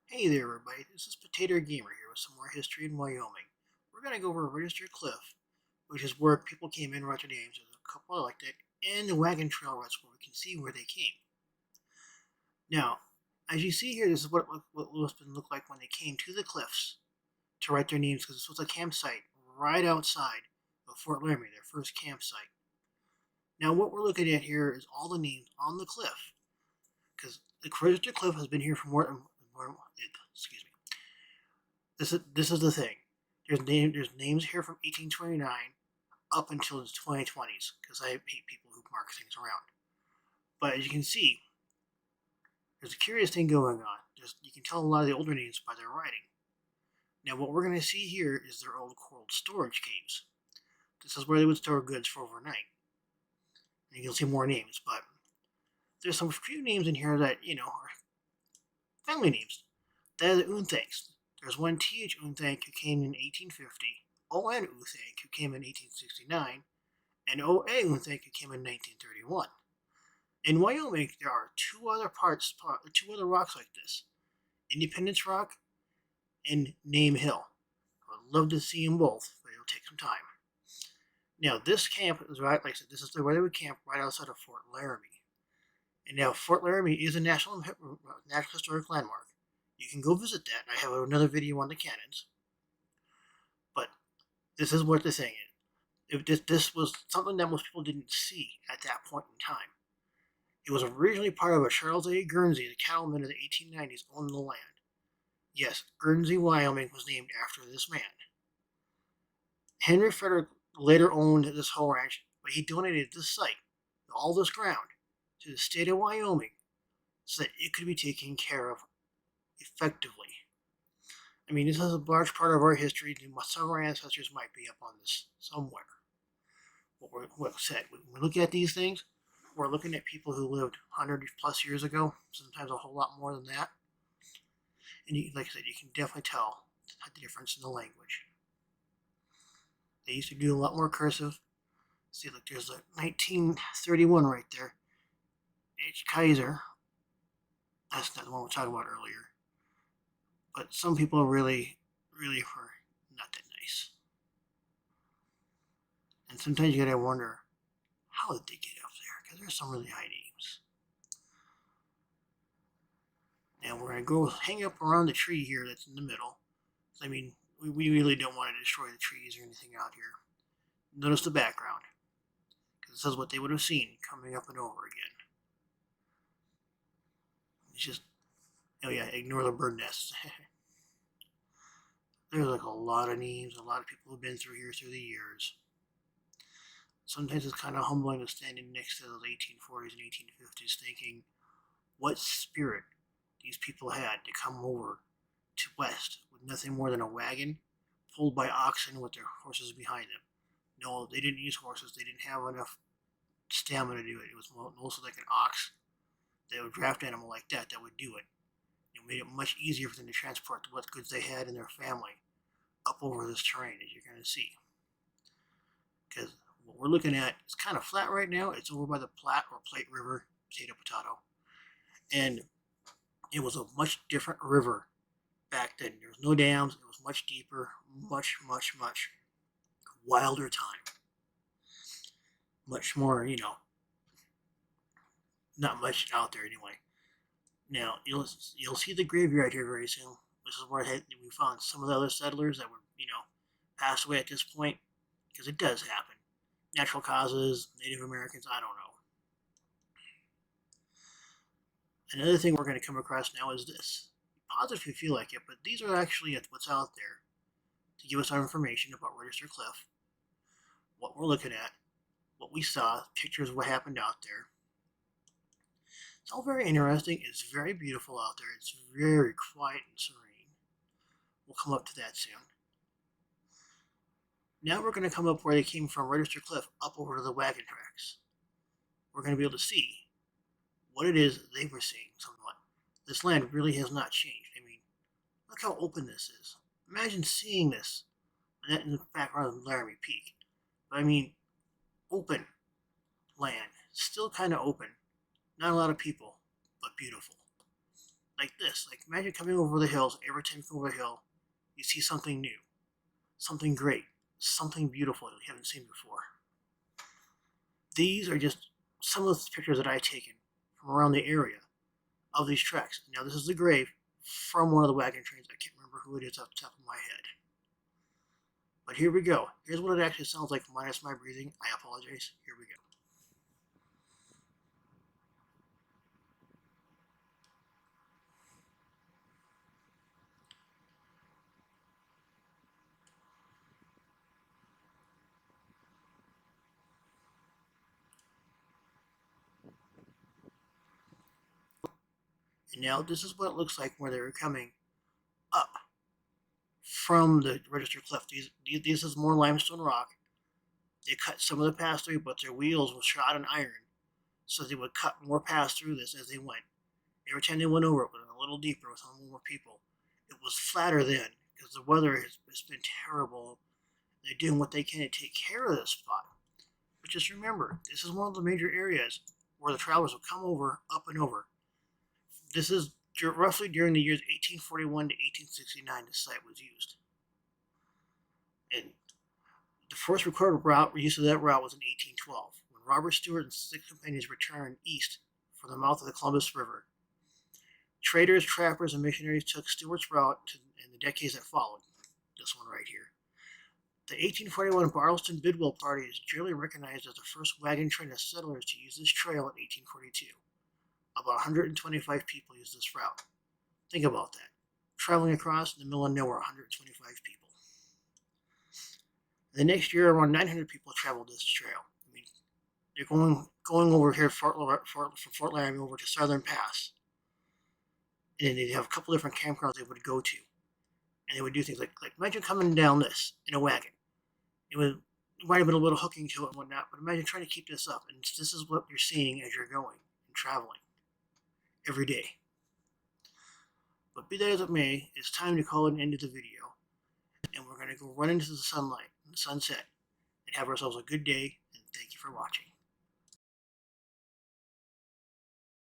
Hey there, everybody. This is Potato Gamer here with some more history in Wyoming. We're going to go over Register Cliff, which is where people came in, wrote their names. There's a couple like that, and the Wagon Trail Ruts, where we can see where they came. Now, as you see here, this is what it must have looked like when they came to the cliffs to write their names, because this was a campsite right outside of Fort Laramie, their first campsite. Now, what we're looking at here is all the names on the cliff, because the Register Cliff has been here for excuse me. This is the thing. There's names here from 1829 up until the 2020s because I hate people who mark things around. But as you can see, there's a curious thing going on. You can tell a lot of the older names by their writing. Now what we're going to see here is their old cold storage caves. This is where they would store goods for overnight. And you'll see more names, but there's some few names in here that are family names. They're the Unthanks. There's one T.H. Unthank who came in 1850, O.N. Unthank who came in 1869, and O.A. Unthank who came in 1931. In Wyoming, there are two other rocks like this: Independence Rock and Name Hill. I would love to see them both, but it'll take some time. Now, this camp is right, like I said, this is where they would camp right outside of Fort Laramie. And now, Fort Laramie is a National Historic Landmark. You can go visit that. I have another video on the cannons. But this is what the thing is. This was something that most people didn't see at that point in time. It was originally part of a Charles A. Gurnsey, the cattleman of the 1890s, owned the land. Yes, Gurnsey, Wyoming was named after this man. Henry Frederick later owned this whole ranch, but he donated this site, all this ground, to the state of Wyoming so that it could be taken care of effectively. I mean, this is a large part of our history. Some of our ancestors might be up on this somewhere. What said, when we look at these things, we're looking at people who lived 100 plus years ago, sometimes a whole lot more than that. And like I said, you can definitely tell the difference in the language. They used to do a lot more cursive. See, look, there's a 1931 right there. H. Kaiser. That's not the one we were talking about earlier. But some people really were not that nice. And sometimes you gotta wonder, how did they get up there? Because there's some really high names. Now we're gonna go hang up around the tree here that's in the middle. I mean, we really don't want to destroy the trees or anything out here. Notice the background, because this is what they would have seen coming up and over again. It's just, oh yeah, ignore the bird nests. There's like a lot of names, a lot of people who've been through here through the years. Sometimes it's kind of humbling to standing next to those 1840s and 1850s thinking what spirit these people had to come over to West with nothing more than a wagon pulled by oxen with their horses behind them. No, they didn't use horses. They didn't have enough stamina to do it. It was mostly like an ox. They would draft animal like that would do it. It made it much easier for them to transport what goods they had in their family up over this terrain, as you're going to see. Because what we're looking at is kind of flat right now. It's over by the Platte or Plate River, potato. And it was a much different river back then. There was no dams. It was much deeper, much wilder time. Much more, not much out there anyway. Now you'll see the graveyard here very soon. This is where we found some of the other settlers that were passed away at this point, because it does happen. Natural causes, Native Americans, I don't know. Another thing we're going to come across now is this. Pause if you feel like it, but these are actually what's out there to give us our information about Register Cliff, what we're looking at, what we saw, pictures of what happened out there. It's all very interesting. It's very beautiful out there. It's very quiet and serene. We'll come up to that soon. Now we're going to come up where they came from, Register Cliff, up over to the wagon tracks. We're going to be able to see what it is they were seeing somewhat. This land really has not changed. I mean, look how open this is. Imagine seeing this in the background of Laramie Peak. But I mean, open land. Still kind of open. Not a lot of people, but beautiful. like this. Like imagine coming over the hills. Every time you come over the hill, you see something new, something great, something beautiful that you haven't seen before. These are just some of the pictures that I've taken from around the area of these tracks. Now this is the grave from one of the wagon trains. I can't remember who it is off the top of my head. But here we go. Here's what it actually sounds like minus my breathing. I apologize. Here we go. And now this is what it looks like where they were coming up from the register cliff. This is more limestone rock. They cut some of the pass through, but their wheels were shot in iron, so they would cut more pass through this as they went. Every time they went over, it went a little deeper with a little more people. It was flatter then because the weather has been terrible. They're doing what they can to take care of this spot. But just remember, this is one of the major areas where the travelers will come over, up and over. This is roughly during the years 1841 to 1869 the site was used. And the first recorded use of that route was in 1812, when Robert Stewart and 6 companions returned east from the mouth of the Columbus River. Traders, trappers, and missionaries took Stewart's route in the decades that followed. This one right here. The 1841 Bartleston Bidwell Party is generally recognized as the first wagon train of settlers to use this trail in 1842. About 125 people used this route. Think about that. Traveling across in the middle of nowhere, 125 people. The next year, around 900 people traveled this trail. I mean, they're going over here from Fort Laramie over to Southern Pass. And then they'd have a couple different campgrounds they would go to. And they would do things like imagine coming down this in a wagon. It might have been a little hooking to it and whatnot, but imagine trying to keep this up. And this is what you're seeing as you're going and traveling every day. But be that as it may, it's time to call an end to the video. And we're going to go run into the sunlight, the sunset, and have ourselves a good day. And thank you for watching.